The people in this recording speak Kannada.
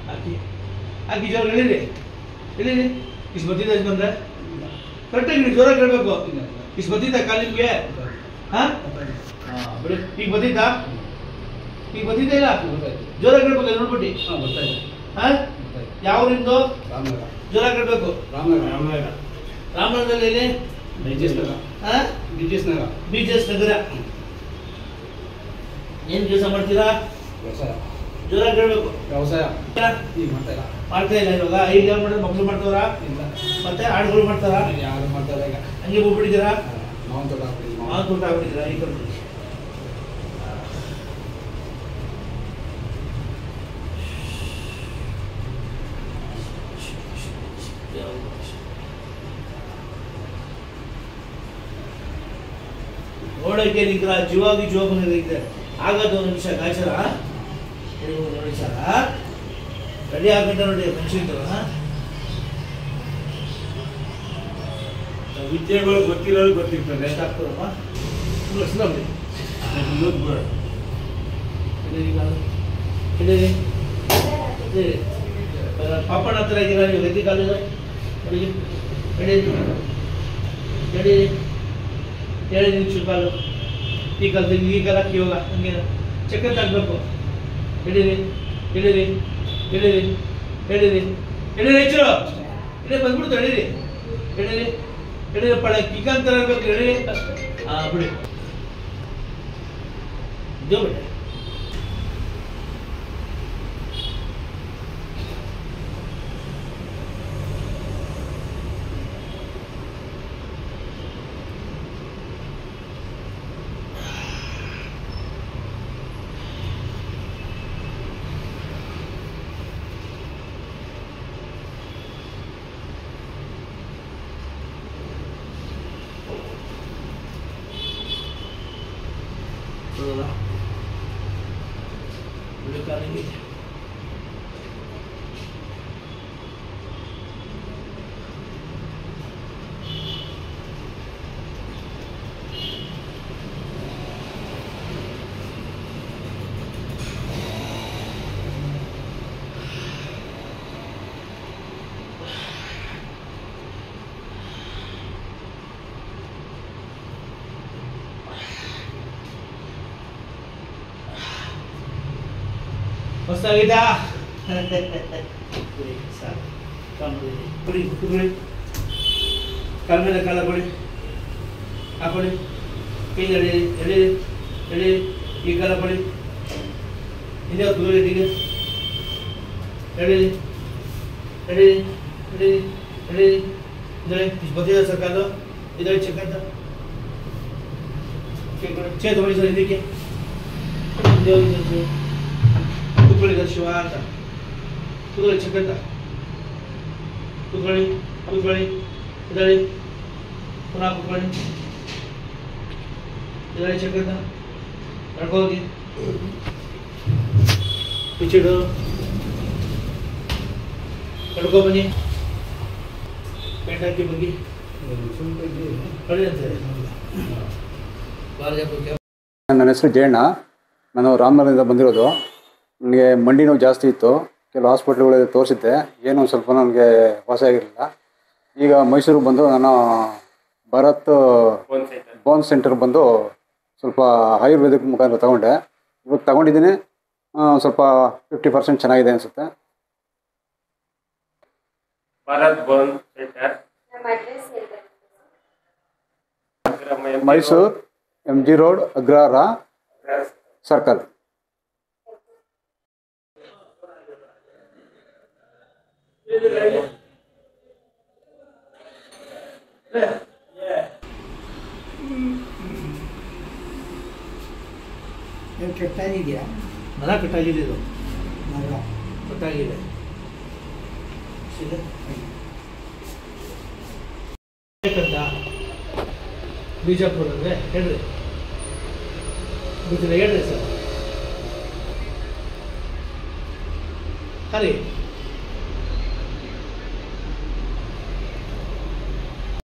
ಹಾಕಿ ಹಾಕಿ ಜೋರ ಇಳೀರಿ ಇಳೀರಿ ಇಷ್ಟು ಬತ್ತಿದ್ದ ಎಷ್ಟು ಬಂದ್ರೆ ಕರೆಕ್ಟಾಗಿ ನೀವು ಜೋರಾಗಿ ಹೇಳ್ಬೇಕು ಇಷ್ಟು ಬತ್ತಿದ್ದ ಕಾಲು ನಿಮಗೆ ಹಾಂ ಬಿಡಿ ಈಗ ಬತ್ತಿದ್ದ ಈಗ ಬತ್ತಿದ್ದ ಇಲ್ಲ ಜೋರಾಗಿ ಹೇಳ್ಬೇಕು ನೋಡ್ಬಿಟ್ಟು ಹಾಂ ಯಾವ ನಿಮ್ದು ಜೋರಾಗಿ ಹೇಳ್ಬೇಕು ರಾಮನಗರದಲ್ಲಿ ಎಲ್ಲಿ ಬಿಜೆಎಸ್ ನಗರ ಏನ್ ಕೆಲಸ ಮಾಡ್ತೀರಾ ಜೋರಾಗಿ ಹೇಳ್ಬೇಕು ವ್ಯವಸಾಯ ಮಾಡ್ತಾ ಇಲ್ಲ ಇವಾಗ ಈಗ ಯಾರು ಮಾಡೋದು ಮಕ್ಕಳು ಮಾಡ್ತಾರ ಮತ್ತೆ ಹಾಡುಗಳು ಮಾಡ್ತಾರ ಯಾರು ಮಾಡ್ತಾರೆ ಈಗ ಹಂಗೆ ಹೋಗ್ಬಿಟ್ಟಿದ್ದೀರಾ ಮಾವಿನ ತೋಟ ಆಗ್ಬಿಟ್ಟಿದ್ದೀರಾ ಈ ಕಡೆ ನೋಡಕ್ಕೆ ನಿಗ್ರಹ ಜೀವಾಗಿ ಜೀವ ಇದೆ ಆಗದು ಒಂದು ನಿಮಿಷ ಗಾಚಾರ ನೋಡಿ ಸರ ರೆಡಿ ಆಗಂಟ ನೋಡಿ ಮನುಷ್ಯಂದು ವಿದ್ಯೆಗಳು ಗೊತ್ತಿರೋದು ಗೊತ್ತಿರ್ತದೆ ಎಷ್ಟು ಆಗ್ತದಮ್ಮ ಪಾಪಣ್ಣ ಹತ್ರ ಇದ್ದೀರಾ ನೀವು ಗದ್ದಿ ಕಾಲೇಜ್ ಹೇಳಿ ನಿಲ್ಸು ಕಾಲು ಈ ಕಾಲದಲ್ಲಿ ಈ ಕಾಲ ಹಾಕಿ ಇವಾಗ ಹಂಗೆ ಚಕ್ಕಂತ ಹಾಕ್ಬೇಕು ಹೇಳಿರಿ ಹೇಳಿರಿ ಹೇಳಿರಿ ಹೇಳಿರಿ ಹೇಳಿರಿ ಹೆಚ್ಚು ಇಡೀ ಬಂದ್ಬಿಡ್ತು ಹೇಳಿರಿ ಹೇಳಿರಿ ಹೇಳಿರಿ ಪಳ ಕಿಕ್ಕಂತ ಇರ್ಬೇಕು ಹೇಳಿರಿ ಹಾಂ ಬಿಡಿ ಇದು ಬಿಡಿ ಮಸ್ತಾಗಿದಾ ಕಾಲ ಮೇಲೆ ಕಾಲ ಕೊಡಿ ಹಾಕೊಳ್ಳಿ ಕೈ ಎಳಿ ಎಳಿ ಎಳಿ ಈ ಕಾಲ ಕೊಡಿ ಹಿಂದೆ ಕುದುರೆ ಹೀಗೆ ಎಳಿ ಎಳಿ ಎಳಿ ಎಳಿ ಇದ್ರೆ ಇಷ್ಟು ಬದಿದೆ ಸರ್ ಕಾಲು ಇದ್ರೆ ಚೆಕ್ಕಂತ ಚೇ ತಗೊಳ್ಳಿ ಸರ್ ಇದಕ್ಕೆ ಕೂತ್ಕೊಳ್ಳಿ ಶಿವ ಅಂತ ಕೂತ್ಕೊಳ್ಳಿ ಚೆಕ್ಕಂತ ಕೂತ್ಕೊಳ್ಳಿ ಕೂತ್ಕೊಳ್ಳಿ ಇದಳಿ ಪುನಃ ಕೂತ್ಕೊಳ್ಳಿ ಇದಳಿ ಚೆಕ್ಕಂತ ನಡ್ಕೋಗಿ ಪಿಚ್ಚಿಡು ನಡ್ಕೊ ಬನ್ನಿ ಪೇಂಟ್ ಹಾಕಿ ಬಗ್ಗಿ ನನ್ನ ಹೆಸರು ಜಯಣ್ಣ. ನಾನು ರಾಮನಗರದಿಂದ ಬಂದಿರೋದು. ನನಗೆ ಮಂಡಿ ನೋವು ಜಾಸ್ತಿ ಇತ್ತು. ಕೆಲವು ಹಾಸ್ಪಿಟ್ಲ್ಗಳಲ್ಲಿ ತೋರಿಸಿದ್ದೆ, ಏನೋ ಸ್ವಲ್ಪ ನನಗೆ ವಾಸಿ ಆಗಿರಲಿಲ್ಲ. ಈಗ ಮೈಸೂರಿಗೆ ಬಂದು ನಾನು ಭಾರತ್ ಬೋನ್ ಸೆಂಟರ್ ಬಂದು ಸ್ವಲ್ಪ ಆಯುರ್ವೇದಿಕ್ ಮುಖಾಂತರ ತಗೊಂಡೆ. ಇವಾಗ ತಗೊಂಡಿದ್ದೀನಿ, ಸ್ವಲ್ಪ 50% ಚೆನ್ನಾಗಿದೆ ಅನಿಸುತ್ತೆ. Bharat bone centre Mysuru MG road Agrahara circle. ಕೆಟ್ಟಾಗಿದೆಯಾ? ನರ ಕಟ್ಟಾಗಿದೆ, ಇದು ನರ ಕಟ್ಟಾಗಿದೆ. ಬಿಜಾಪುರ ಅಂದರೆ ಹೇಳ್ರಿ, ಹೇಳ್ರಿ ಸರ್. ಹರಿ